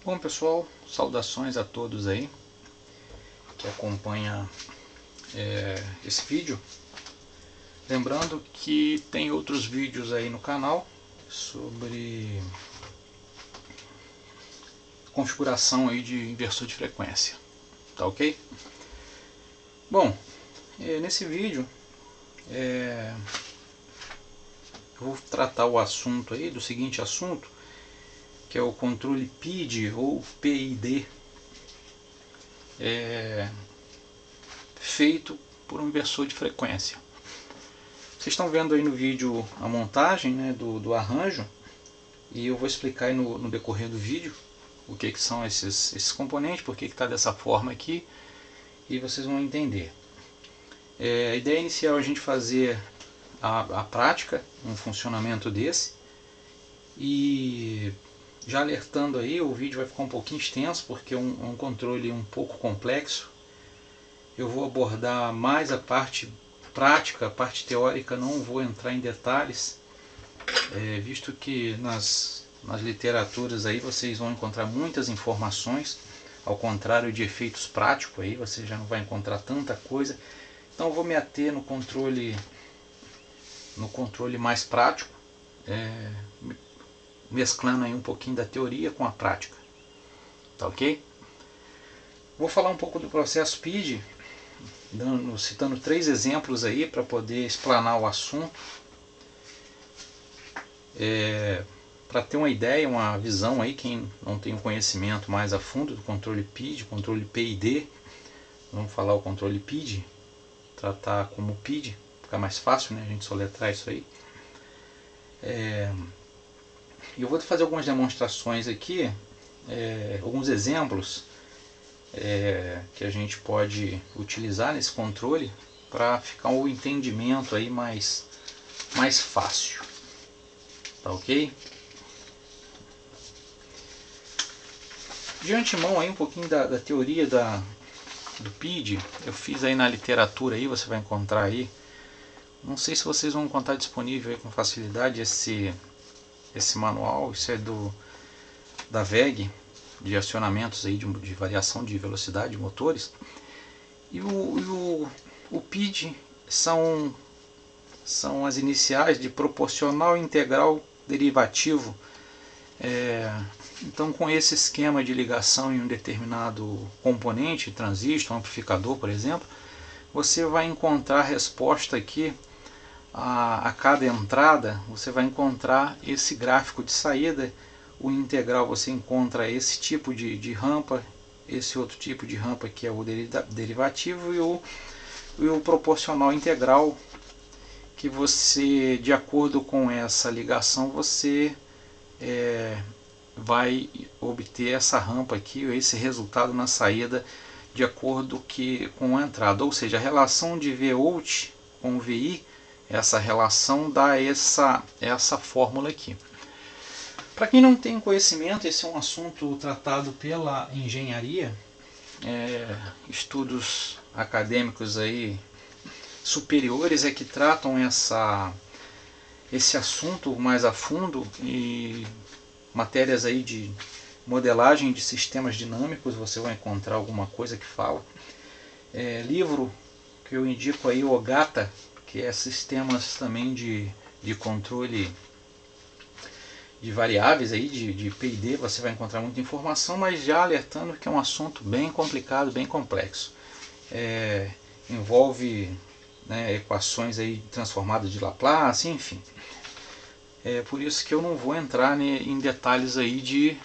Bom pessoal, saudações a todos aí que acompanham esse vídeo. Lembrando que tem outros vídeos aí no canal sobre configuração aí de inversor de frequência, tá ok? Bom, nesse vídeo eu vou tratar o assunto aí, do seguinte assunto, que é o controle PID ou PID feito por um inversor de frequência. Vocês estão vendo aí no vídeo a montagem, né, do arranjo, e eu vou explicar aí no decorrer do vídeo o que são esses componentes, por que está dessa forma aqui, e vocês vão entender. A ideia inicial é a gente fazer a prática, um funcionamento desse, e já alertando aí, o vídeo vai ficar um pouquinho extenso, porque é um controle um pouco complexo. Eu vou abordar mais a parte prática, a parte teórica, não vou entrar em detalhes, visto que nas literaturas aí vocês vão encontrar muitas informações, ao contrário de efeitos práticos, aí você já não vai encontrar tanta coisa. Então eu vou me ater no controle mais prático, mesclando aí um pouquinho da teoria com a prática, tá ok? Vou falar um pouco do processo PID, citando 3 exemplos aí para poder explanar o assunto, para ter uma ideia, uma visão aí, quem não tem um conhecimento mais a fundo do controle PID, controle PID, vamos falar o controle PID, tratar como PID, fica mais fácil, né, a gente soletrar isso aí. Eu vou fazer algumas demonstrações aqui, alguns exemplos que a gente pode utilizar nesse controle para ficar um entendimento aí mais fácil, tá ok? De antemão aí um pouquinho da teoria do PID, eu fiz aí na literatura aí, você vai encontrar aí, não sei se vocês vão encontrar disponível aí com facilidade esse manual, isso é da VEG, de acionamentos aí de variação de velocidade de motores. E o PID são as iniciais de proporcional, integral, derivativo. Então, com esse esquema de ligação em um determinado componente, transistor, amplificador, por exemplo, você vai encontrar a resposta aqui a cada entrada. Você vai encontrar esse gráfico de saída. O integral, você encontra esse tipo de rampa, esse outro tipo de rampa que é o derivativo, e o proporcional integral, que você, de acordo com essa ligação, você vai obter essa rampa aqui, esse resultado na saída, de acordo com a entrada. Ou seja, a relação de Vout com VI, essa relação dá essa fórmula aqui. Para quem não tem conhecimento, esse é um assunto tratado pela engenharia, estudos acadêmicos aí superiores que tratam esse assunto mais a fundo, e matérias aí de modelagem de sistemas dinâmicos, você vai encontrar alguma coisa que fala. Livro que eu indico aí, o OGATA, que é sistemas também de controle de variáveis aí, de PID, você vai encontrar muita informação, mas já alertando que é um assunto bem complicado, bem complexo. Envolve, né, equações aí transformadas de Laplace, enfim. Por isso que eu não vou entrar em detalhes aí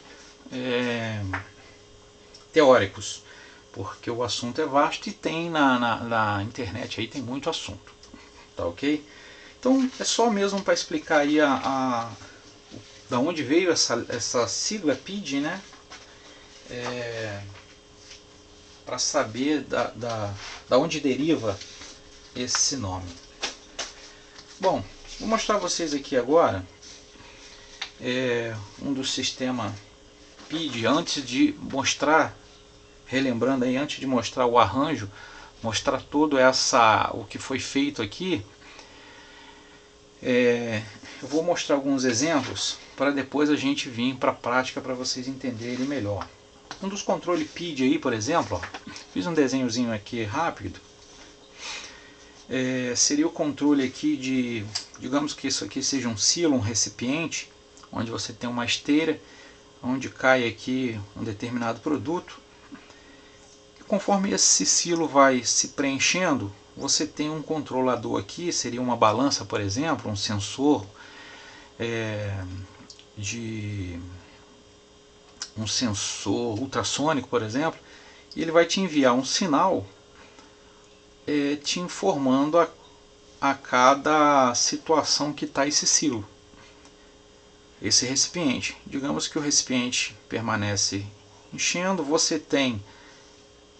teóricos, porque o assunto é vasto e tem na internet aí, tem muito assunto, tá ok? Então é só mesmo para explicar aí da onde veio essa sigla PID, né? Para saber da onde deriva esse nome. Bom, vou mostrar a vocês aqui agora um dos sistemas PID, antes de mostrar, relembrando aí, antes de mostrar o arranjo, mostrar todo o que foi feito aqui. Eu vou mostrar alguns exemplos para depois a gente vir para a prática para vocês entenderem melhor. Um dos controles PID aí, por exemplo, ó, fiz um desenhozinho aqui rápido. Seria o controle aqui de, digamos que isso aqui seja um silo, um recipiente, onde você tem uma esteira, onde cai aqui um determinado produto. E conforme esse silo vai se preenchendo, você tem um controlador aqui, seria uma balança, por exemplo, um sensor um sensor ultrassônico, por exemplo, e ele vai te enviar um sinal te informando a cada situação que está esse silo, esse recipiente. Digamos que o recipiente permanece enchendo, você tem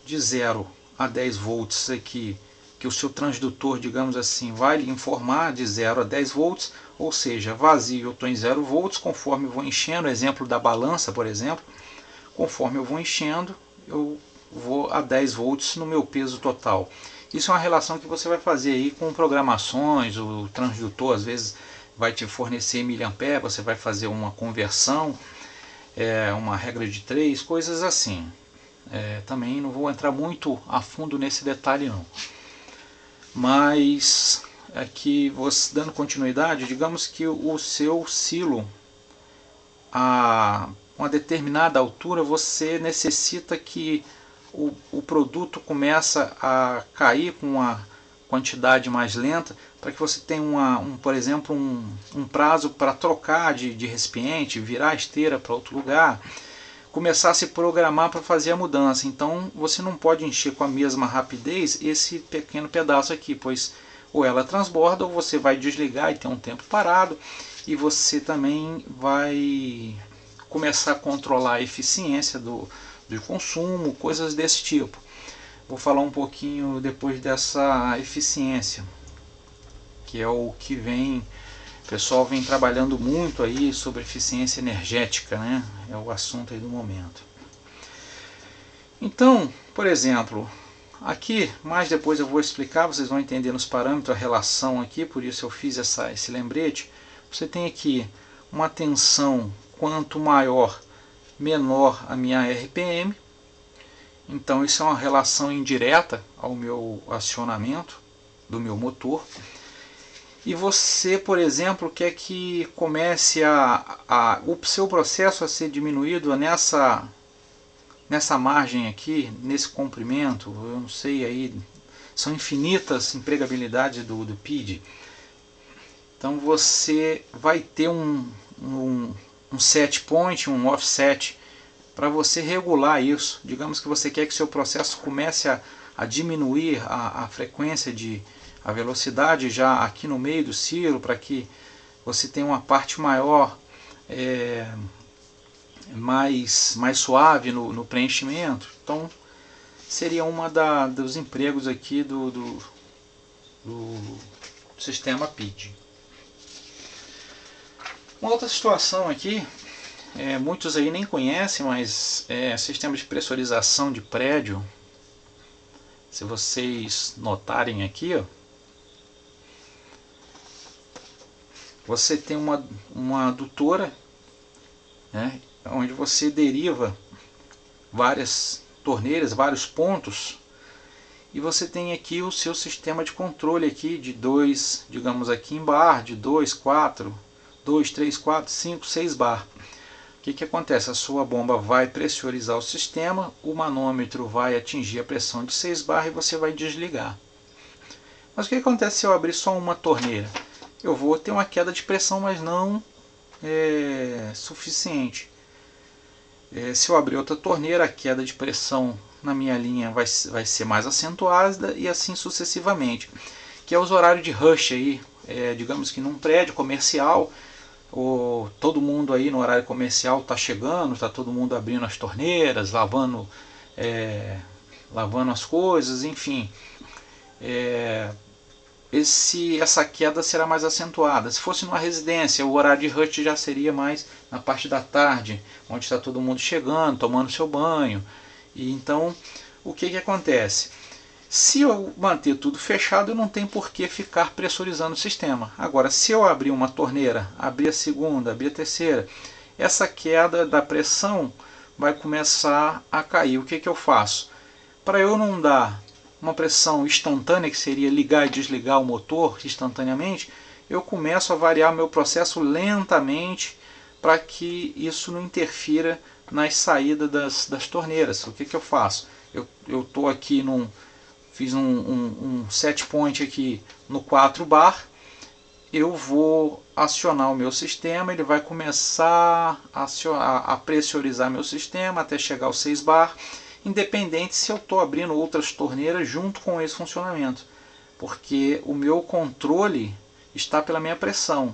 de 0 a 10 volts aqui, que o seu transdutor, digamos assim, vai lhe informar de 0 a 10 volts, ou seja, vazio eu estou em 0 volts, conforme eu vou enchendo, exemplo da balança, por exemplo, conforme eu vou enchendo, eu vou a 10 volts no meu peso total. Isso é uma relação que você vai fazer aí com programações, o transdutor às vezes vai te fornecer miliampere, você vai fazer uma conversão, uma regra de 3, coisas assim. Também não vou entrar muito a fundo nesse detalhe não. Mas aqui, você dando continuidade, digamos que o seu silo, a uma determinada altura, você necessita que o produto começa a cair com uma quantidade mais lenta, para que você tenha por exemplo, um prazo para trocar de recipiente, virar a esteira para outro lugar, começar a se programar para fazer a mudança. Então você não pode encher com a mesma rapidez esse pequeno pedaço aqui, pois ou ela transborda ou você vai desligar e ter um tempo parado, e você também vai começar a controlar a eficiência do consumo, coisas desse tipo. Vou falar um pouquinho depois dessa eficiência, que é o que o pessoal vem trabalhando muito aí sobre eficiência energética, né? É o assunto aí do momento. Então, por exemplo, aqui, mais depois eu vou explicar, vocês vão entender nos parâmetros a relação aqui, por isso eu fiz esse lembrete. Você tem aqui uma tensão, quanto maior, menor a minha RPM. Então isso é uma relação indireta ao meu acionamento do meu motor. E você, por exemplo, quer que comece o seu processo a ser diminuído nessa margem aqui, nesse comprimento, eu não sei aí, são infinitas empregabilidades do PID. Então você vai ter um set point, um offset, para você regular isso. Digamos que você quer que seu processo comece a diminuir a frequência, a velocidade já aqui no meio do silo, para que você tenha uma parte maior, mais suave no preenchimento. Então seria uma dos empregos aqui do sistema PID. Uma outra situação aqui, muitos aí nem conhecem, mas sistema de pressurização de prédio. Se vocês notarem aqui, ó, você tem uma adutora, né, onde você deriva várias torneiras, vários pontos, e você tem aqui o seu sistema de controle aqui de 2, digamos aqui em bar, de 2, 4, 2, 3, 4, 5, 6 bar. O que acontece? A sua bomba vai pressurizar o sistema, o manômetro vai atingir a pressão de 6 bar e você vai desligar. Mas o que acontece se eu abrir só uma torneira? Eu vou ter uma queda de pressão, mas não suficiente. Se eu abrir outra torneira, a queda de pressão na minha linha vai ser mais acentuada, e assim sucessivamente. Que é os horários de rush aí, digamos que num prédio comercial, todo mundo aí no horário comercial está chegando, está todo mundo abrindo as torneiras, lavando as coisas, enfim. Essa queda será mais acentuada. Se fosse numa residência, o horário de rush já seria mais na parte da tarde, onde está todo mundo chegando, tomando seu banho. E então, o que acontece? Se eu manter tudo fechado, eu não tenho por que ficar pressurizando o sistema. Agora, se eu abrir uma torneira, abrir a segunda, abrir a terceira, essa queda da pressão vai começar a cair. O que eu faço? Para eu não dar uma pressão instantânea, que seria ligar e desligar o motor instantaneamente, eu começo a variar meu processo lentamente para que isso não interfira nas saídas das torneiras. O que eu faço? Eu estou aqui fiz um set point aqui no 4 bar, eu vou acionar o meu sistema, ele vai começar a pressurizar meu sistema até chegar ao 6 bar, independente se eu estou abrindo outras torneiras junto com esse funcionamento, porque o meu controle está pela minha pressão.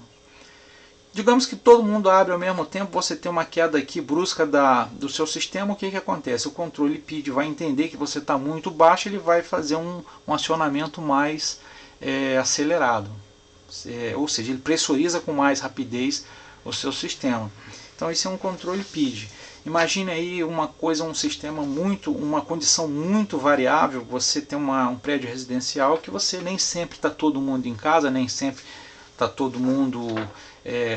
Digamos que todo mundo abre ao mesmo tempo, você tem uma queda aqui brusca do seu sistema, o que acontece? O controle PID vai entender que você está muito baixo, ele vai fazer um acionamento mais acelerado. Ou seja, ele pressuriza com mais rapidez o seu sistema. Então esse é um controle PID. Imagine aí um sistema uma condição muito variável. Você tem um prédio residencial que você nem sempre está todo mundo em casa, nem sempre está todo mundo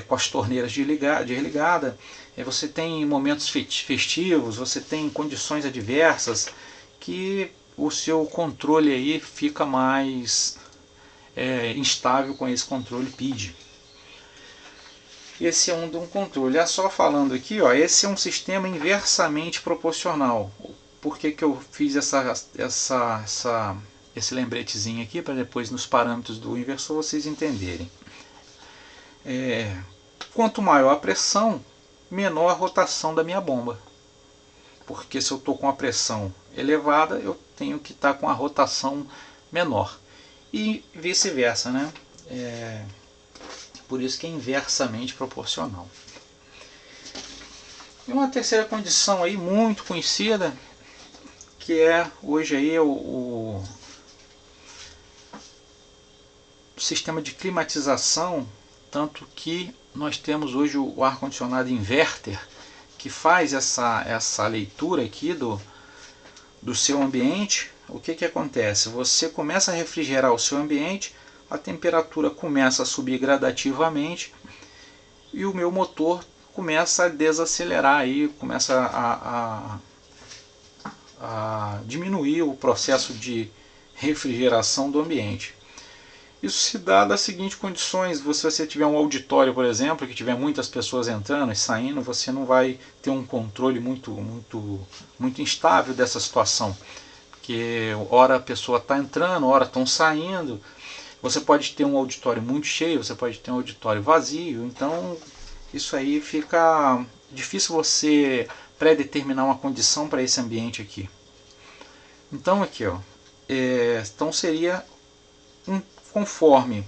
com as torneiras desligada. Você tem momentos festivos, você tem condições adversas que o seu controle aí fica mais instável com esse controle PID. Esse é um controle. Só falando aqui, ó, esse é um sistema inversamente proporcional. Por que eu fiz esse lembretezinho aqui, para depois nos parâmetros do inversor vocês entenderem. Quanto maior a pressão, menor a rotação da minha bomba. Porque se eu estou com a pressão elevada, eu tenho que estar com a rotação menor. E vice-versa, né? Por isso que é inversamente proporcional. E uma terceira condição aí muito conhecida, que é hoje aí o sistema de climatização, tanto que nós temos hoje o ar-condicionado inverter, que faz essa leitura aqui do seu ambiente. O que acontece? Você começa a refrigerar o seu ambiente, a temperatura começa a subir gradativamente e o meu motor começa a desacelerar, aí, começa a diminuir o processo de refrigeração do ambiente. Isso se dá das seguintes condições: se você tiver um auditório, por exemplo, que tiver muitas pessoas entrando e saindo, você não vai ter um controle muito instável dessa situação, porque hora a pessoa está entrando, hora estão saindo. Você pode ter um auditório muito cheio, você pode ter um auditório vazio, então isso aí fica difícil você pré-determinar uma condição para esse ambiente aqui. Então aqui, ó, então seria conforme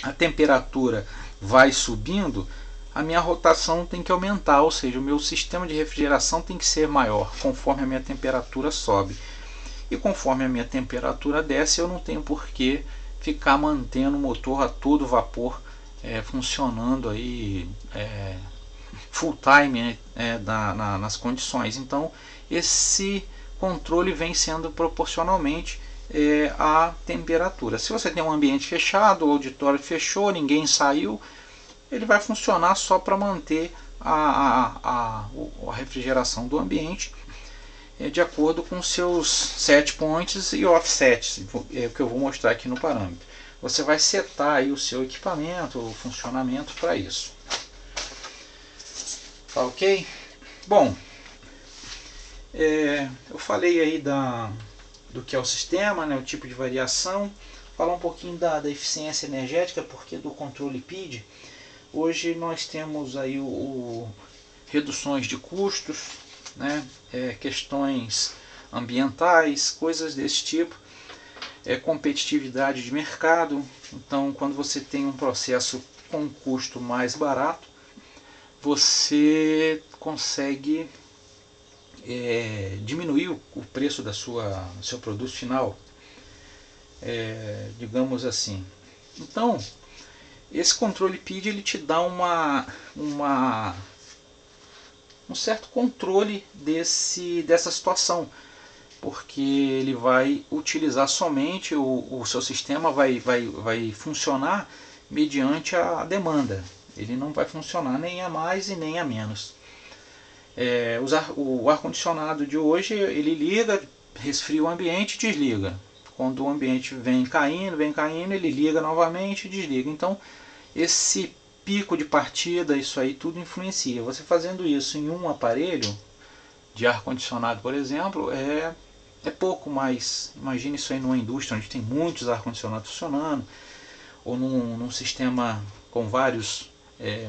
a temperatura vai subindo, a minha rotação tem que aumentar, ou seja, o meu sistema de refrigeração tem que ser maior conforme a minha temperatura sobe. E conforme a minha temperatura desce, eu não tenho por que ficar mantendo o motor a todo vapor funcionando aí full time nas condições. Então esse controle vem sendo proporcionalmente à temperatura. Se você tem um ambiente fechado, o auditório fechou, ninguém saiu, ele vai funcionar só para manter a refrigeração do ambiente de acordo com seus set points e offsets, o que eu vou mostrar aqui no parâmetro. Você vai setar aí o seu equipamento, o funcionamento para isso. Tá ok? Bom, eu falei aí do que é o sistema, né, o tipo de variação, falar um pouquinho da eficiência energética, porque do controle PID. Hoje nós temos aí reduções de custos, né, questões ambientais, coisas desse tipo, competitividade de mercado. Então, quando você tem um processo com um custo mais barato, você consegue diminuir o preço do seu produto final, digamos assim. Então, esse controle PID ele te dá um certo controle dessa situação. porque ele vai utilizar somente, o seu sistema vai funcionar mediante a demanda. Ele não vai funcionar nem a mais e nem a menos. O ar-condicionado de hoje, ele liga, resfria o ambiente e desliga. Quando o ambiente vem caindo, ele liga novamente e desliga. Então, esse pico de partida, isso aí tudo influencia. Você fazendo isso em um aparelho de ar-condicionado, por exemplo, é pouco, mas imagine isso aí numa indústria onde tem muitos ar-condicionados funcionando, ou num sistema com vários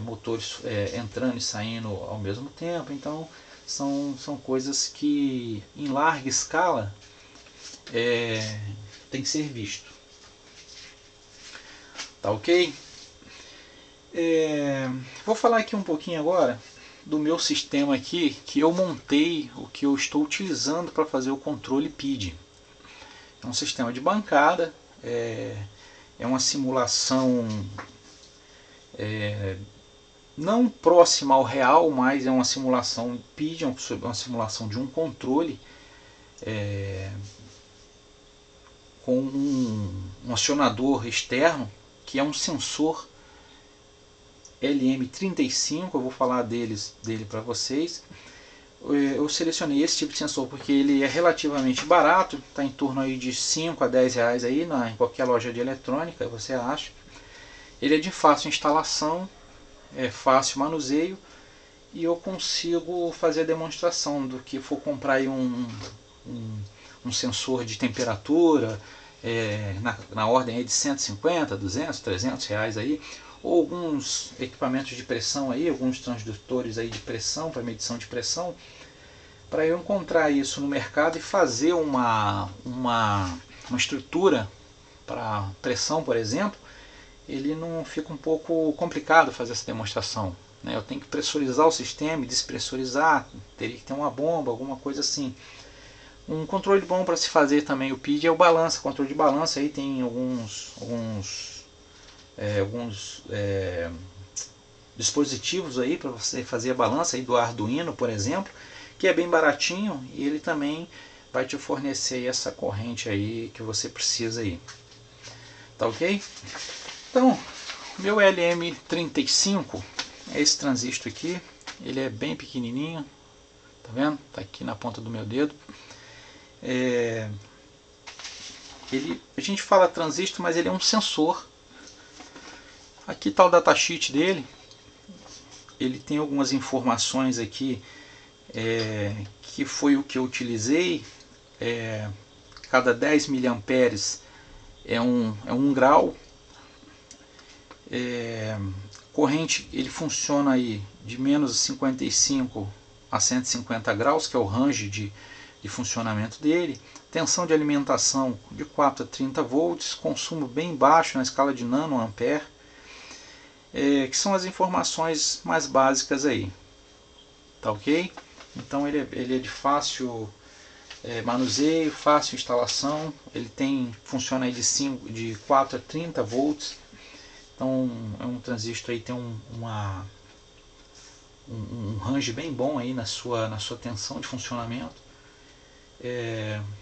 motores entrando e saindo ao mesmo tempo. Então são coisas que em larga escala tem que ser visto. Tá ok? Vou falar aqui um pouquinho agora do meu sistema aqui, que eu montei, o que eu estou utilizando para fazer o controle PID. É um sistema de bancada, é uma simulação não próxima ao real, mas é uma simulação PID, uma simulação de um controle com um acionador externo, que é um sensor LM35, eu vou falar dele para vocês. Eu selecionei esse tipo de sensor porque ele é relativamente barato, está em torno aí de 5 a 10 reais aí em qualquer loja de eletrônica, você acha. Ele é de fácil instalação, é fácil manuseio, e eu consigo fazer a demonstração do que for comprar aí um sensor de temperatura na ordem aí de 150, 200, 300 reais aí, ou alguns equipamentos de pressão aí, alguns transdutores aí de pressão, para medição de pressão, para eu encontrar isso no mercado e fazer uma estrutura para pressão, por exemplo. Ele não fica um pouco complicado fazer essa demonstração, né? Eu tenho que pressurizar o sistema e despressurizar, teria que ter uma bomba, alguma coisa assim. Um controle bom para se fazer também o PID é o balança, controle de balança. Aí tem alguns dispositivos aí para você fazer a balança aí do Arduino, por exemplo, que é bem baratinho, e ele também vai te fornecer essa corrente aí que você precisa aí. Tá ok? Então, meu LM35 é esse transistor aqui. Ele é bem pequenininho, tá vendo? Tá aqui na ponta do meu dedo. A gente fala transistor, mas ele é um sensor. Aqui está o datasheet dele. Ele tem algumas informações aqui que foi o que eu utilizei. Cada 10 miliamperes é 1 grau. Corrente, ele funciona aí de menos 55 a 150 graus, que é o range de funcionamento dele. Tensão de alimentação de 4 a 30 volts, consumo bem baixo na escala de nanoampere, que são as informações mais básicas aí. Tá ok? Então ele é de fácil manuseio, fácil instalação. Ele funciona aí de 4 a 30 volts. Então é um transistor aí, tem um range bem bom aí na sua tensão de funcionamento.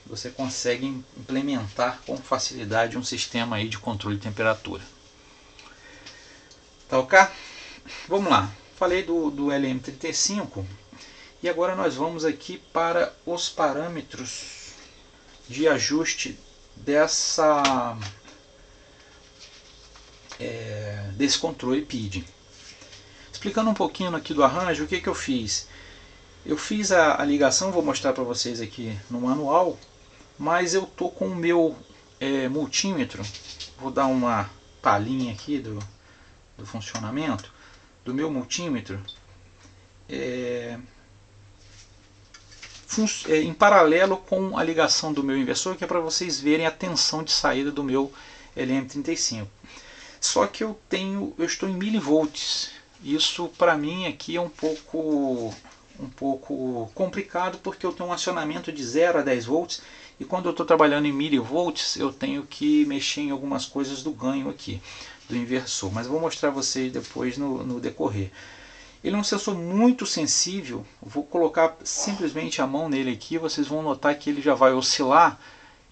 Você consegue implementar com facilidade um sistema aí de controle de temperatura. Tá ok? Vamos lá. Falei do LM35 e agora nós vamos aqui para os parâmetros de ajuste desse controle PID. Explicando um pouquinho aqui do arranjo, o que eu fiz? Eu fiz a ligação, vou mostrar para vocês aqui no manual, mas eu tô com o meu multímetro. Vou dar uma palhinha aqui do funcionamento do meu multímetro em paralelo com a ligação do meu inversor, que é para vocês verem a tensão de saída do meu LM35. Só que eu estou em milivolts. Isso para mim aqui é um pouco complicado, porque eu tenho um acionamento de 0 a 10 volts, e quando eu estou trabalhando em milivolts eu tenho que mexer em algumas coisas do ganho aqui do inversor, mas vou mostrar a vocês depois no decorrer. Ele é um sensor muito sensível. Vou colocar simplesmente a mão nele aqui, vocês vão notar que ele já vai oscilar.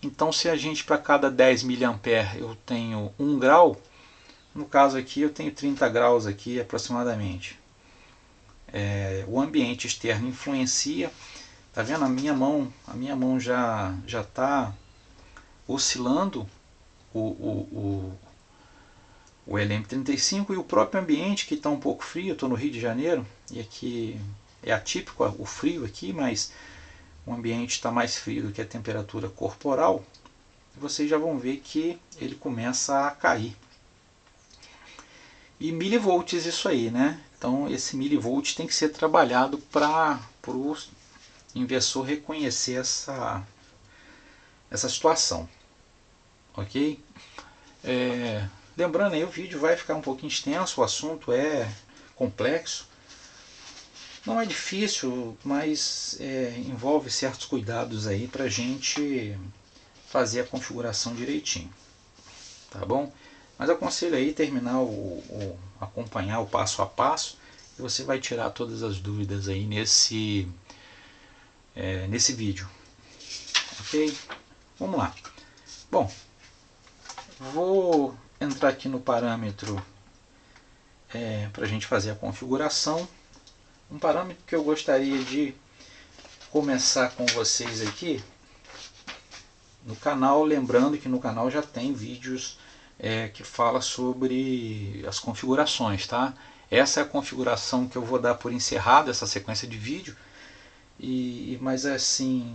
Então se a gente para cada 10 mA eu tenho 1 grau, no caso aqui eu tenho 30 graus aqui aproximadamente. O ambiente externo influencia. Tá vendo? A minha mão já está oscilando o LM35 e o próprio ambiente que está um pouco frio. Eu estou no Rio de Janeiro e aqui é atípico o frio aqui, mas o ambiente está mais frio do que a temperatura corporal. Vocês já vão ver que ele começa a cair. E milivolts isso aí, né? Então esse milivolt tem que ser trabalhado para o inversor reconhecer essa situação. Ok? Lembrando aí, o vídeo vai ficar um pouquinho extenso, o assunto é complexo. Não é difícil, mas envolve certos cuidados aí para a gente fazer a configuração direitinho. Tá bom? Mas eu aconselho aí terminar acompanhar o passo a passo e você vai tirar todas as dúvidas aí nesse vídeo. Ok? Vamos lá. Bom, vou entrar aqui no parâmetro para a gente fazer a configuração. Um parâmetro que eu gostaria de começar com vocês aqui no canal, lembrando que no canal já tem vídeos que fala sobre as configurações, tá? Essa é a configuração que eu vou dar por encerrada, essa sequência de vídeo. Mas assim,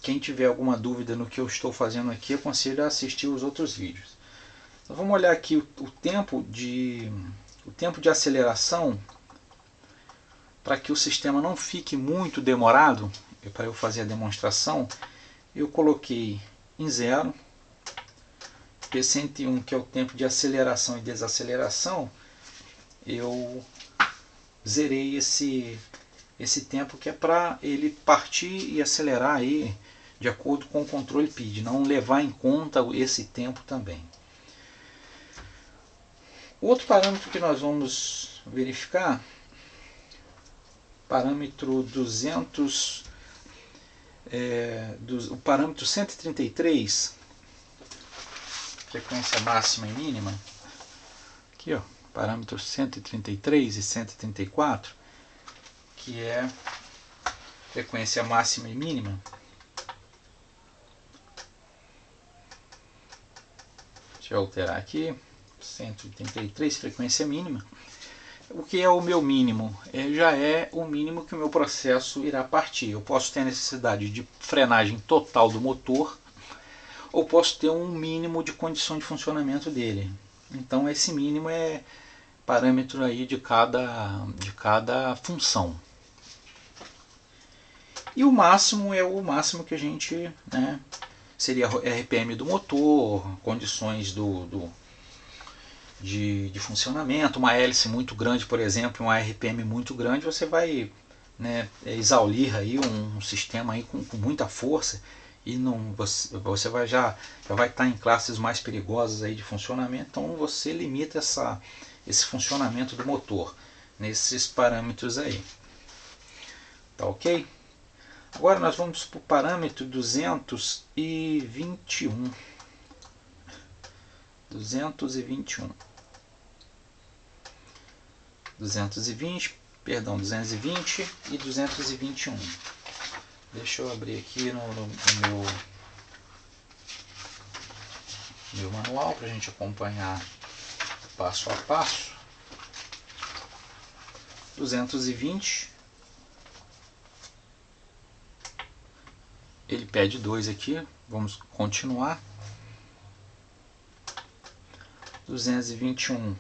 quem tiver alguma dúvida no que eu estou fazendo aqui, eu aconselho a assistir os outros vídeos. Então vamos olhar aqui o tempo de aceleração, para que o sistema não fique muito demorado, para eu fazer a demonstração, eu coloquei em 0. P101, que é o tempo de aceleração e desaceleração, eu zerei esse tempo, que é para ele partir e acelerar aí de acordo com o controle PID, não levar em conta esse tempo também. Outro parâmetro que nós vamos verificar, parâmetro 200, o parâmetro 133, frequência máxima e mínima. Aqui, ó, parâmetros 133 e 134, que é frequência máxima e mínima. Deixa eu alterar aqui, 133, frequência mínima. O que é o meu mínimo? Já é o mínimo que o meu processo irá partir. Eu posso ter a necessidade de frenagem total do motor, ou posso ter um mínimo de condição de funcionamento dele. Então esse mínimo é parâmetro aí de cada função. E o máximo é o máximo que a gente, seria RPM do motor, condições de funcionamento. Uma hélice muito grande, por exemplo, uma RPM muito grande, você vai exaurir aí um sistema aí com muita força, e você já vai estar em classes mais perigosas aí de funcionamento. Então você limita esse funcionamento do motor nesses parâmetros aí. Tá ok? Agora nós vamos para o parâmetro 221. 220, 220 e 221. Deixa eu abrir aqui no meu manual para a gente acompanhar passo a passo. 220, ele pede 2 aqui, vamos continuar. 221,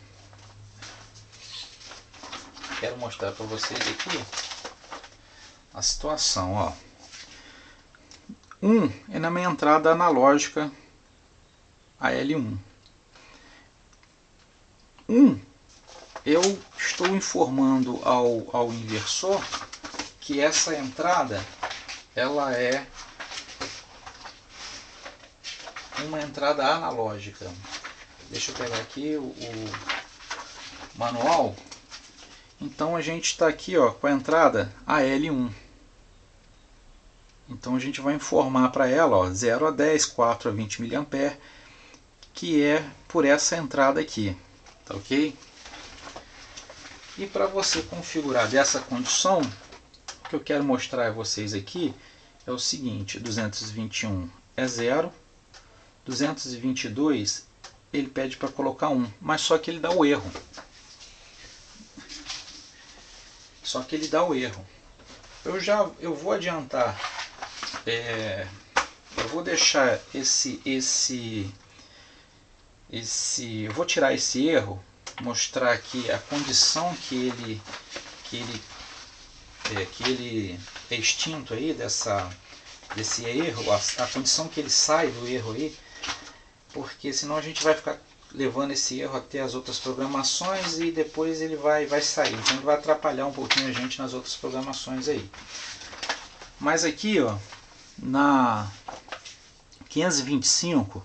quero mostrar para vocês aqui a situação, ó. 1 é na minha entrada analógica AL1. 1, eu estou informando ao inversor que essa entrada ela é uma entrada analógica. Deixa eu pegar aqui o manual Então a gente está aqui ó, com a entrada AL1. Então a gente vai informar para ela ó, 0 a 10, 4 a 20 mA, que é por essa entrada aqui, tá ok? E para você configurar dessa condição, o que eu quero mostrar a vocês aqui é o seguinte: 221 é 0, 222 ele pede para colocar 1, mas só que ele dá o erro. Eu vou adiantar, eu vou deixar eu vou tirar esse erro, mostrar aqui a condição que ele é extinto aí desse erro, a condição que ele sai do erro aí, porque senão a gente vai ficar levando esse erro até as outras programações e depois ele vai sair, então ele vai atrapalhar um pouquinho a gente nas outras programações aí. Mas aqui ó, na 525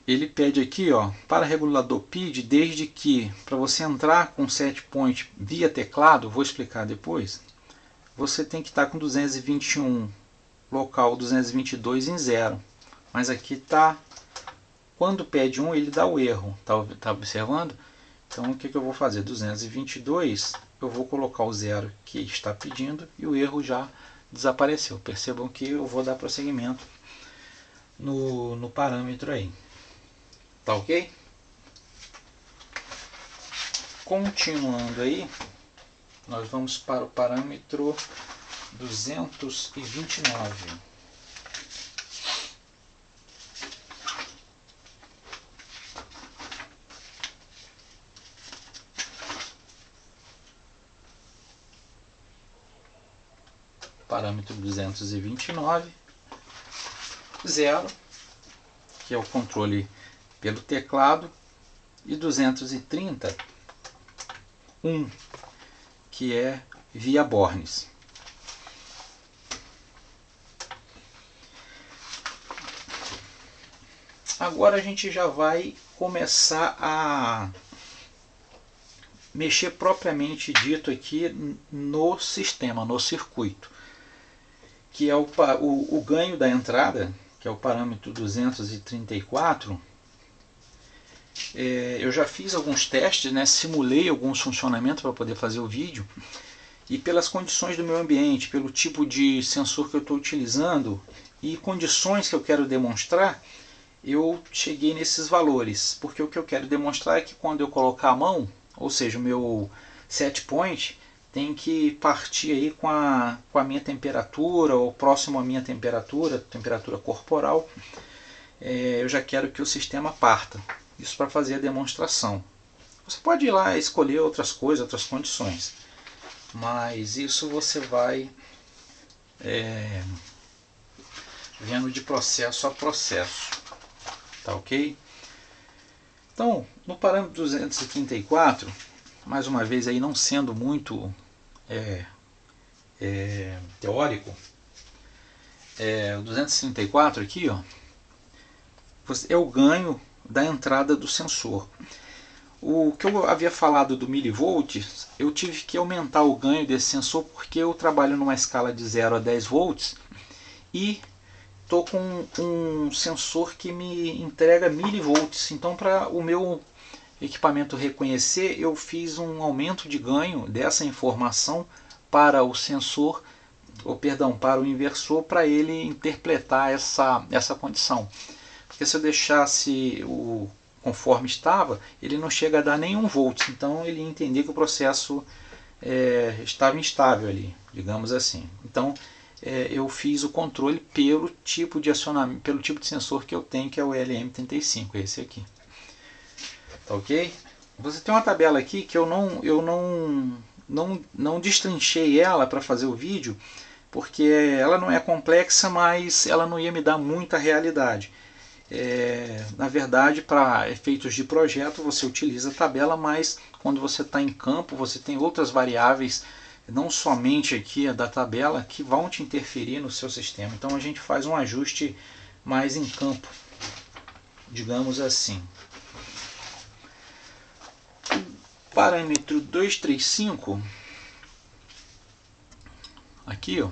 ele pede aqui ó, para regulador PID, desde que para você entrar com set point via teclado, vou explicar depois, você tem que estar com 221 local, 222 em 0, mas aqui está, quando pede 1 ele dá o erro, tá observando? Então o que eu vou fazer? 222, eu vou colocar o 0 que está pedindo e o erro já desapareceu. Percebam que eu vou dar prosseguimento no parâmetro aí. Tá ok? Continuando aí, nós vamos para o parâmetro 229. Parâmetro 229, 0, que é o controle pelo teclado, e 230, 1, que é via Bornes. Agora a gente já vai começar a mexer propriamente dito aqui no sistema, no circuito, que é o ganho da entrada, que é o parâmetro 234. Eu já fiz alguns testes, né, simulei alguns funcionamentos para poder fazer o vídeo, e pelas condições do meu ambiente, pelo tipo de sensor que eu estou utilizando e condições que eu quero demonstrar, eu cheguei nesses valores, porque o que eu quero demonstrar é que quando eu colocar a mão, ou seja, o meu set point tem que partir aí com a minha temperatura, ou próximo à minha temperatura corporal. Eu já quero que o sistema parta. Isso para fazer a demonstração. Você pode ir lá e escolher outras coisas, outras condições, mas isso você vai vendo de processo a processo. Tá ok? Então, no parâmetro 234, mais uma vez aí não sendo muito teórico, o 234 aqui ó, é o ganho da entrada do sensor. O que eu havia falado do milivolts, eu tive que aumentar o ganho desse sensor porque eu trabalho numa escala de 0 a 10 volts e estou com um sensor que me entrega milivolts. Então, para o meu equipamento reconhecer, eu fiz um aumento de ganho dessa informação para o sensor, para o inversor, para ele interpretar essa condição. Porque se eu deixasse conforme estava, ele não chega a dar nenhum volt, então ele ia entender que o processo estava instável ali, digamos assim. Então eu fiz o controle pelo tipo de acionamento, pelo tipo de sensor que eu tenho, que é o LM35, esse aqui. Tá ok? Você tem uma tabela aqui que eu não destrinchei ela para fazer o vídeo, porque ela não é complexa, mas ela não ia me dar muita realidade. Na verdade, para efeitos de projeto você utiliza a tabela, mas quando você está em campo você tem outras variáveis, não somente aqui a da tabela, que vão te interferir no seu sistema. Então a gente faz um ajuste mais em campo, digamos assim. parâmetro 235, aqui ó,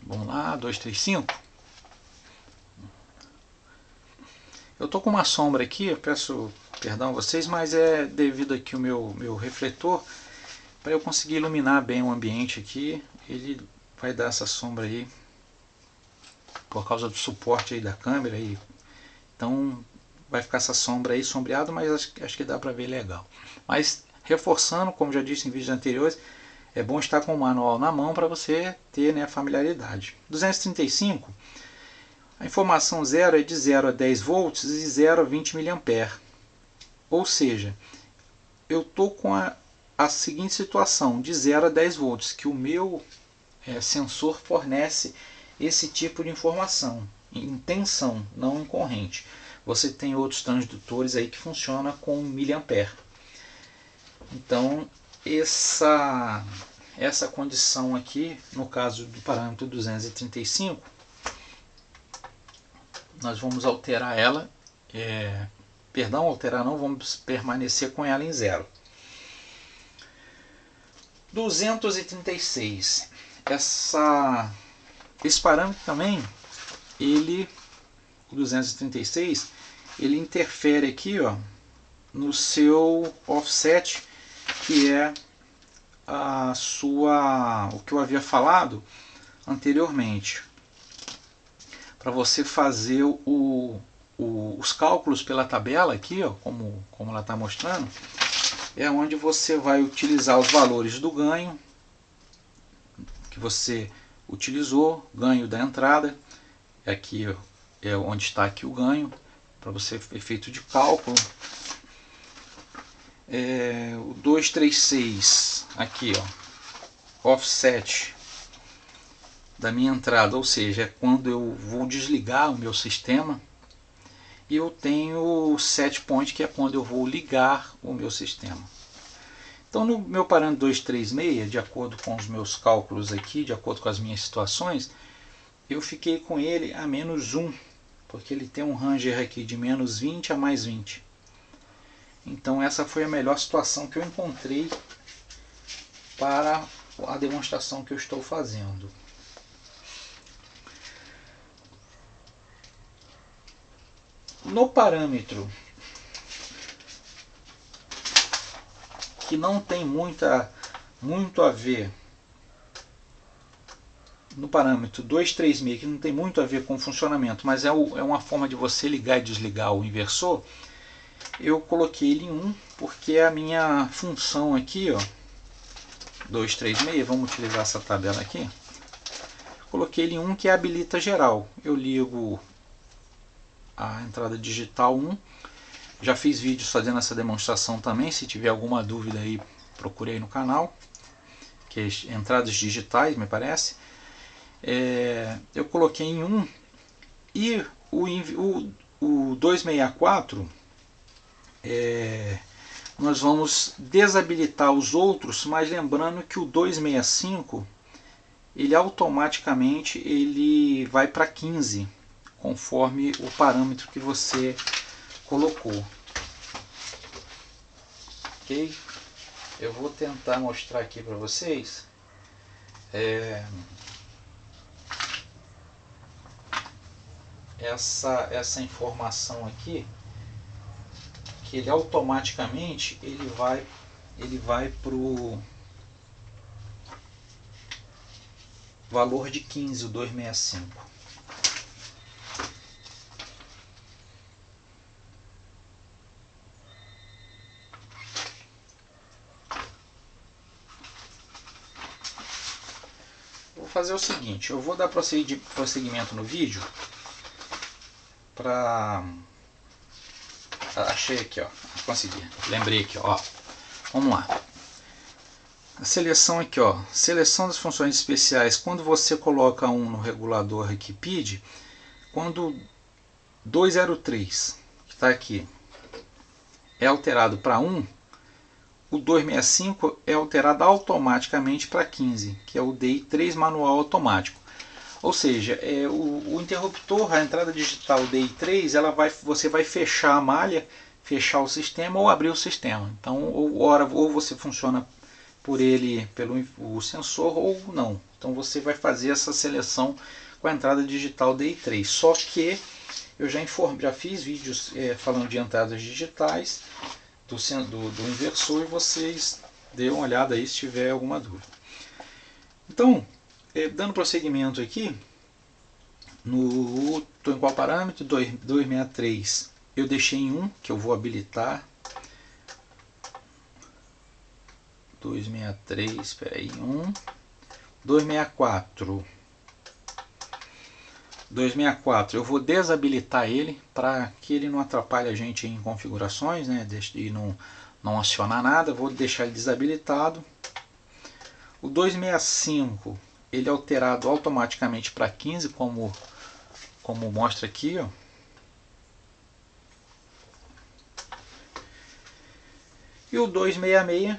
vamos lá, 235. Eu tô com uma sombra aqui, eu peço perdão a vocês, mas é devido aqui o meu refletor, para eu conseguir iluminar bem o ambiente aqui, ele vai dar essa sombra aí, por causa do suporte aí da câmera, aí. Então vai ficar essa sombra aí sombreado, mas acho que dá para ver legal. Mas reforçando, como já disse em vídeos anteriores, é bom estar com o manual na mão para você ter, né, familiaridade. 235, a informação 0 é de 0 a 10 volts e 0 a 20 mA. Ou seja, eu estou com a seguinte situação, de 0 a 10 volts, que o meu sensor fornece esse tipo de informação, em tensão, não em corrente. Você tem outros transdutores aí que funcionam com mA. Então, essa condição aqui, no caso do parâmetro 235, nós vamos alterar ela, alterar não, vamos permanecer com ela em 0. 236, esse parâmetro também, o 236, ele interfere aqui, ó, no seu offset, que é o que eu havia falado anteriormente. Para você fazer os cálculos pela tabela aqui, ó, como ela está mostrando, é onde você vai utilizar os valores do ganho que você utilizou, ganho da entrada, aqui é onde está aqui o ganho, para você efeito de cálculo. O 236 aqui, ó, offset da minha entrada, ou seja, é quando eu vou desligar o meu sistema, e eu tenho o set point, que é quando eu vou ligar o meu sistema. Então no meu parâmetro 236, de acordo com os meus cálculos aqui, de acordo com as minhas situações, eu fiquei com ele a menos 1, porque ele tem um ranger aqui de menos 20 a mais 20. Então essa foi a melhor situação que eu encontrei para a demonstração que eu estou fazendo. No parâmetro que não tem muito a ver, no parâmetro 236, que não tem muito a ver com o funcionamento, mas é uma forma de você ligar e desligar o inversor, eu coloquei ele em 1, porque a minha função aqui, ó, 236, vamos utilizar essa tabela aqui, coloquei ele em 1, que é habilita geral. Eu ligo a entrada digital 1, já fiz vídeos fazendo essa demonstração também, se tiver alguma dúvida aí procurei no canal, que é entradas digitais, me parece. Eu coloquei em 1, e o 264, nós vamos desabilitar os outros, mas lembrando que o 265 ele automaticamente ele vai para 15, conforme o parâmetro que você colocou. Ok? Eu vou tentar mostrar aqui para vocês. Essa informação aqui, que ele automaticamente ele vai para o valor de 15, o 265. Vou fazer o seguinte, eu vou dar prosseguimento no vídeo para... Achei aqui, ó, consegui, lembrei aqui, ó, vamos lá. A seleção aqui, ó, seleção das funções especiais. Quando você coloca um no regulador aqui, PID, quando 203, que está aqui, é alterado para 1, o 265 é alterado automaticamente para 15, que é o DI3 manual automático. Ou seja, o interruptor, a entrada digital DI3, você vai fechar a malha fechar o sistema ou abrir o sistema. Então, ou você funciona por ele, pelo o sensor, ou não. Então você vai fazer essa seleção com a entrada digital DI3. Só que eu já fiz vídeos falando de entradas digitais do inversor, e vocês dêem uma olhada aí se tiver alguma dúvida. Então, dando prosseguimento aqui, estou em qual parâmetro? 263 eu deixei em 1, que eu vou habilitar. 263, espera aí, 1. 264 eu vou desabilitar ele para que ele não atrapalhe a gente em configurações, né, e não acionar nada. Vou deixar ele desabilitado. O 265 ele é alterado automaticamente para 15, como mostra aqui, ó. E o 266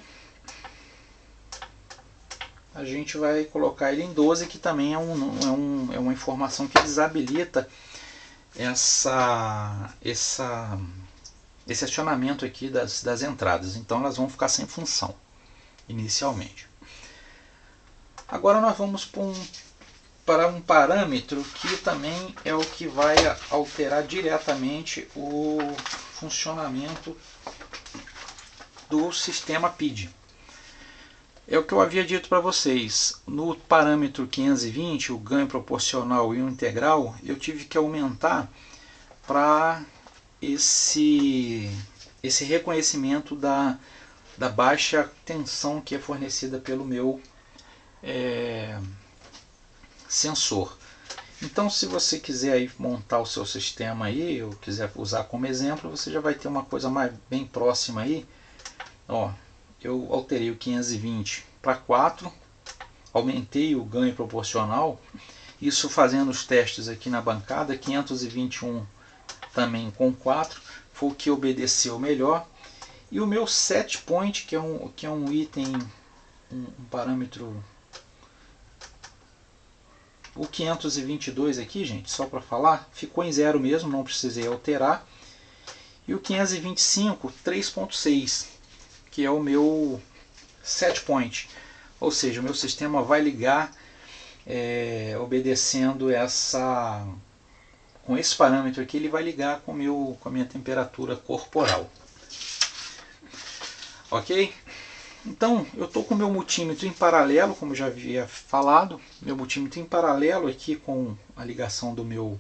a gente vai colocar ele em 12, que também é uma informação que desabilita esse acionamento aqui das entradas. Então elas vão ficar sem função inicialmente. Agora nós vamos para um parâmetro que também é o que vai alterar diretamente o funcionamento do sistema PID. É o que eu havia dito para vocês. No parâmetro 520, o ganho proporcional e o integral, eu tive que aumentar para esse reconhecimento da baixa tensão que é fornecida pelo meu sensor. Então, se você quiser aí montar o seu sistema aí, ou quiser usar como exemplo, você já vai ter uma coisa bem próxima aí. Ó, eu alterei o 520 para 4, aumentei o ganho proporcional, isso fazendo os testes aqui na bancada. 521 também com 4, foi o que obedeceu melhor. E o meu set point, que é um item, um parâmetro, o 522 aqui, gente, só para falar, ficou em 0 mesmo, não precisei alterar. E o 525, 3.6, que é o meu set point, ou seja, o meu sistema vai ligar obedecendo com esse parâmetro aqui, ele vai ligar com a minha temperatura corporal. Ok? Então eu estou com o meu multímetro em paralelo, como já havia falado, meu multímetro em paralelo aqui com a ligação do meu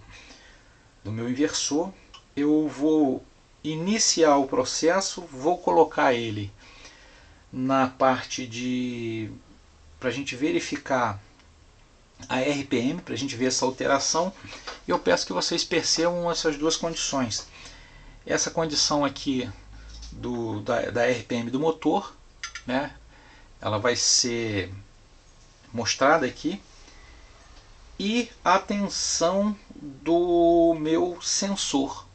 inversor. Eu vou iniciar o processo, vou colocar ele na parte para a gente verificar a RPM, para a gente ver essa alteração. E eu peço que vocês percebam essas duas condições. Essa condição aqui da RPM do motor, né? Ela vai ser mostrada aqui, e a tensão do meu sensor.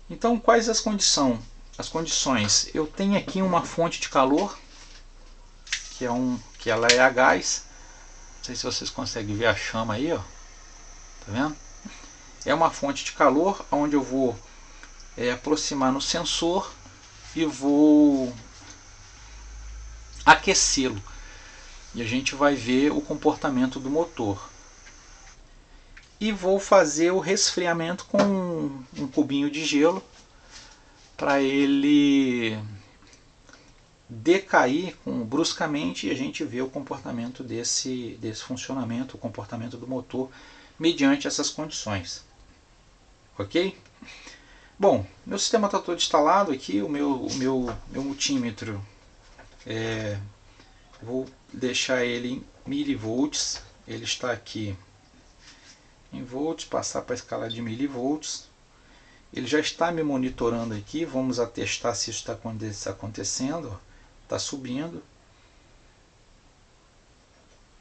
Então, quais as condições? Eu tenho aqui uma fonte de calor, que ela é a gás. Não sei se vocês conseguem ver a chama aí, ó. Tá vendo? É uma fonte de calor onde eu vou aproximar no sensor e vou aquecê-lo. E a gente vai ver o comportamento do motor. E vou fazer o resfriamento com um cubinho de gelo para ele decair bruscamente, e a gente vê o comportamento desse funcionamento, o comportamento do motor mediante essas condições. Ok? Bom, meu sistema está todo instalado aqui, o meu multímetro, vou deixar ele em milivolts, ele está aqui em volts, passar para a escala de milivolts. Ele já está me monitorando aqui, vamos atestar se isso está acontecendo. Está subindo.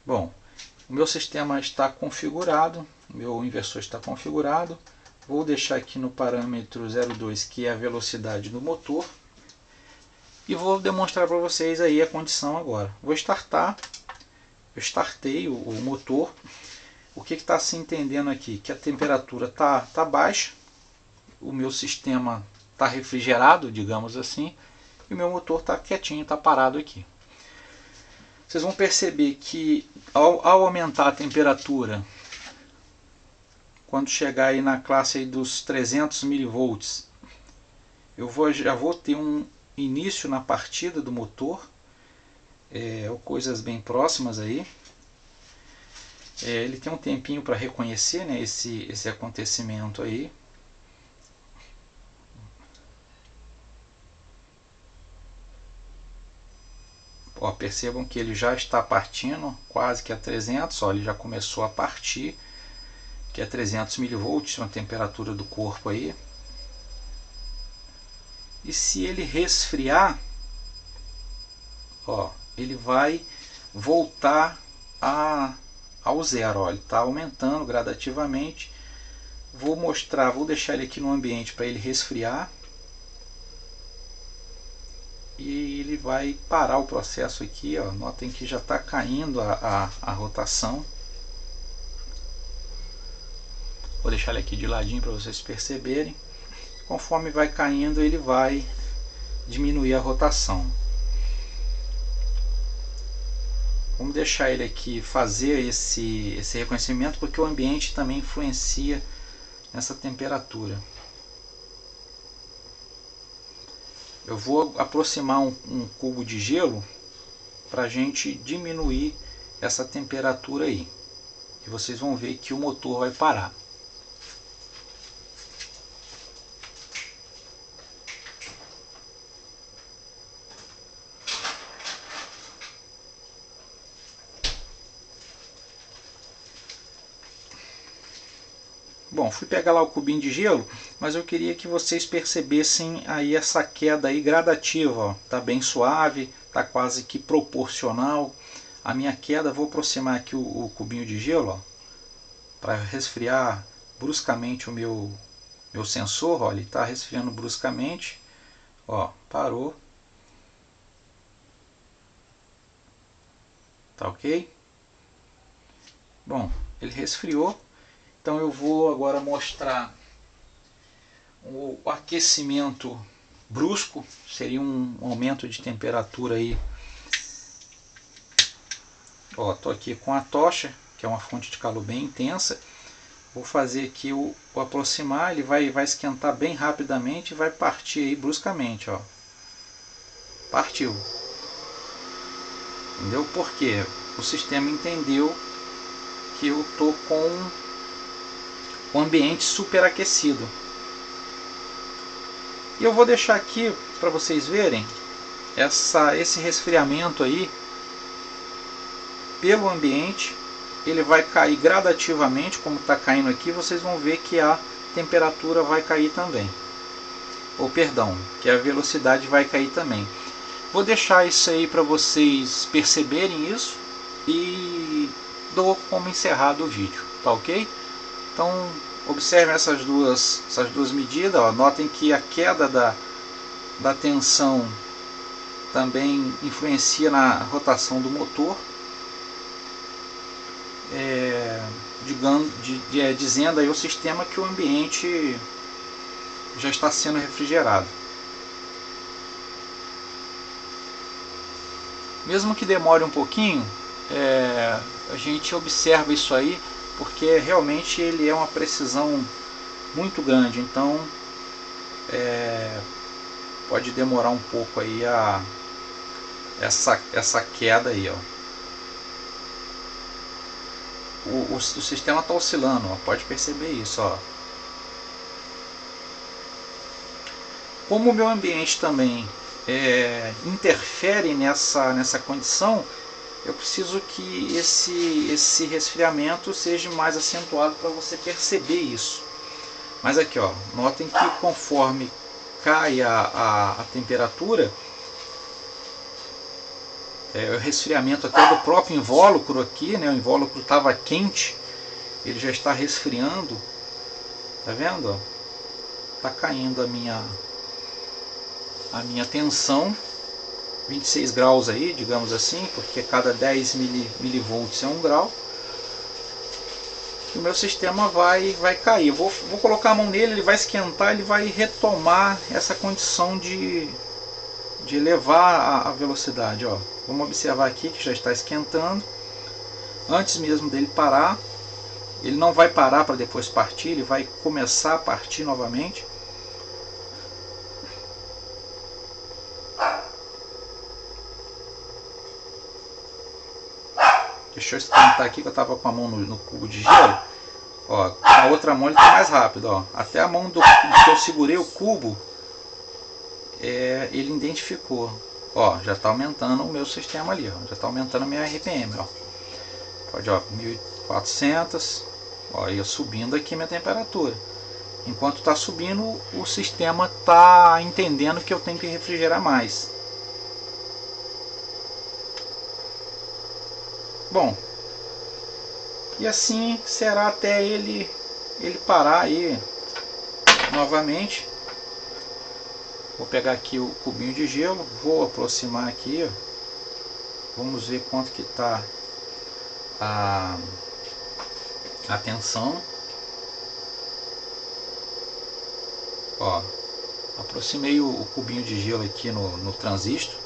Bom, o meu sistema está configurado, meu inversor está configurado. Vou deixar aqui no parâmetro 0,2, que é a velocidade do motor, e vou demonstrar para vocês aí a condição agora. Vou startar, eu startei o motor. O que está se entendendo aqui? Que a temperatura está baixa, o meu sistema tá refrigerado, digamos assim, e o meu motor está quietinho, está parado aqui. Vocês vão perceber que ao aumentar a temperatura, quando chegar aí na classe aí dos 300 mV, já vou ter um início na partida do motor, ou coisas bem próximas aí. Ele tem um tempinho para reconhecer, né, esse acontecimento aí. Ó, percebam que ele já está partindo quase que a 300, ó, ele já começou a partir, que é 300 mV, uma temperatura do corpo aí. E se ele resfriar, ó, ele vai voltar ao zero, ó, ele está aumentando gradativamente. Vou deixar ele aqui no ambiente para ele resfriar. E ele vai parar o processo aqui, ó. Notem que já está caindo a rotação. Vou deixar ele aqui de ladinho para vocês perceberem. Conforme vai caindo, ele vai diminuir a rotação. Vamos deixar ele aqui fazer esse reconhecimento, porque o ambiente também influencia nessa temperatura. Eu vou aproximar um cubo de gelo para a gente diminuir essa temperatura aí. E vocês vão ver que o motor vai parar. Bom, fui pegar lá o cubinho de gelo, mas eu queria que vocês percebessem aí essa queda aí gradativa, ó. Tá bem suave, tá quase que proporcional. A minha queda, vou aproximar aqui o cubinho de gelo, para resfriar bruscamente o meu sensor, ó, ele está resfriando bruscamente, ó, parou. Tá ok? Bom, ele resfriou. Então eu vou agora mostrar o aquecimento brusco, seria um aumento de temperatura aí. Ó, tô aqui com a tocha, que é uma fonte de calor bem intensa. Vou fazer aqui o aproximar, ele vai esquentar bem rapidamente e vai partir aí bruscamente, ó. Partiu. Entendeu? Porque o sistema entendeu que eu tô com o ambiente superaquecido. E eu vou deixar aqui para vocês verem esse resfriamento aí pelo ambiente. Ele vai cair gradativamente, como está caindo aqui. Vocês vão ver que a temperatura vai cair também, ou perdão, que a velocidade vai cair também. Vou deixar isso aí para vocês perceberem isso e dou como encerrado o vídeo, tá ok? Então observem essas duas medidas, ó. Notem que a queda da tensão também influencia na rotação do motor, dizendo aí ao sistema que o ambiente já está sendo refrigerado. Mesmo que demore um pouquinho, a gente observa isso aí, porque realmente ele é uma precisão muito grande, então pode demorar um pouco aí essa queda aí, ó. O sistema está oscilando, ó, pode perceber isso, ó. Como o meu ambiente também interfere nessa condição, eu preciso que esse resfriamento seja mais acentuado para você perceber isso. Mas aqui, ó, notem que conforme cai a temperatura, o resfriamento até do próprio invólucro aqui, né, o invólucro estava quente, ele já está resfriando, tá vendo? Tá caindo a minha tensão, 26 graus aí, digamos assim, porque cada 10 milivolts é 1 grau. que o meu sistema vai cair. Eu vou colocar a mão nele, ele vai esquentar, ele vai retomar essa condição de elevar a velocidade. Ó. Vamos observar aqui que já está esquentando. Antes mesmo dele parar, ele não vai parar para depois partir, ele vai começar a partir novamente. Deixa eu esquentar aqui que eu estava com a mão no cubo de gelo. Ó, a outra mão ele está mais rápido. Ó. Até a mão que eu segurei o cubo, ele identificou. Ó, já está aumentando o meu sistema ali. Ó. Já está aumentando a minha RPM. Ó. Pode, ó, 1400. Ó, eu subindo aqui minha temperatura. Enquanto está subindo, o sistema está entendendo que eu tenho que refrigerar mais. Bom, e assim será até ele parar aí novamente. Vou pegar aqui o cubinho de gelo, vou aproximar aqui, ó. Vamos ver quanto que está a tensão. Ó, aproximei o cubinho de gelo aqui no transistor.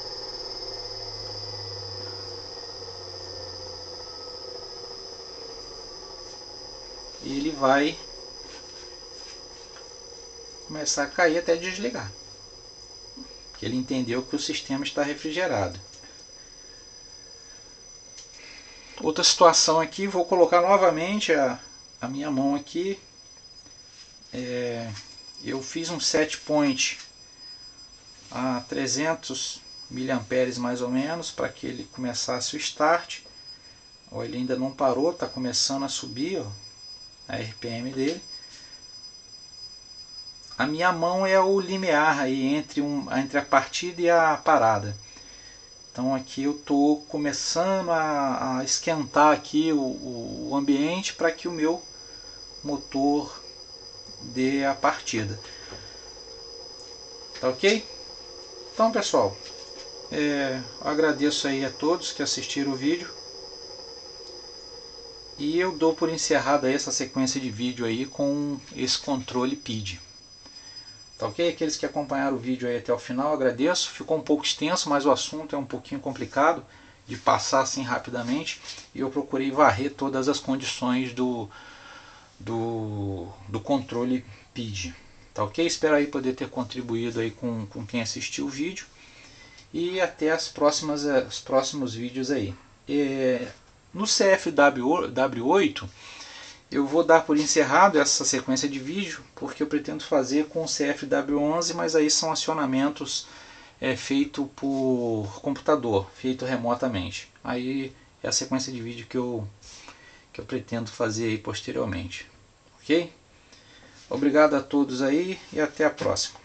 E ele vai começar a cair até desligar. Porque ele entendeu que o sistema está refrigerado. Outra situação aqui, vou colocar novamente a minha mão aqui. Eu fiz um set point a 300 mA mais ou menos, para que ele começasse o start. Ó, ele ainda não parou, está começando a subir, ó, a RPM dele. A minha mão é o limiar aí entre a partida e a parada. Então aqui eu estou começando a esquentar aqui o ambiente para que o meu motor dê a partida. Tá ok? Então pessoal, eu agradeço aí a todos que assistiram o vídeo. E eu dou por encerrada essa sequência de vídeo aí com esse controle PID. Tá ok? Aqueles que acompanharam o vídeo aí até o final, agradeço. Ficou um pouco extenso, mas o assunto é um pouquinho complicado de passar assim rapidamente. E eu procurei varrer todas as condições do controle PID. Tá ok? Espero aí poder ter contribuído aí com quem assistiu o vídeo. E até os próximos vídeos aí. No CFW8 eu vou dar por encerrado essa sequência de vídeo, porque eu pretendo fazer com o CFW11, mas aí são acionamentos feitos por computador, feito remotamente. Aí é a sequência de vídeo que eu pretendo fazer aí posteriormente. Ok? Obrigado a todos aí e até a próxima.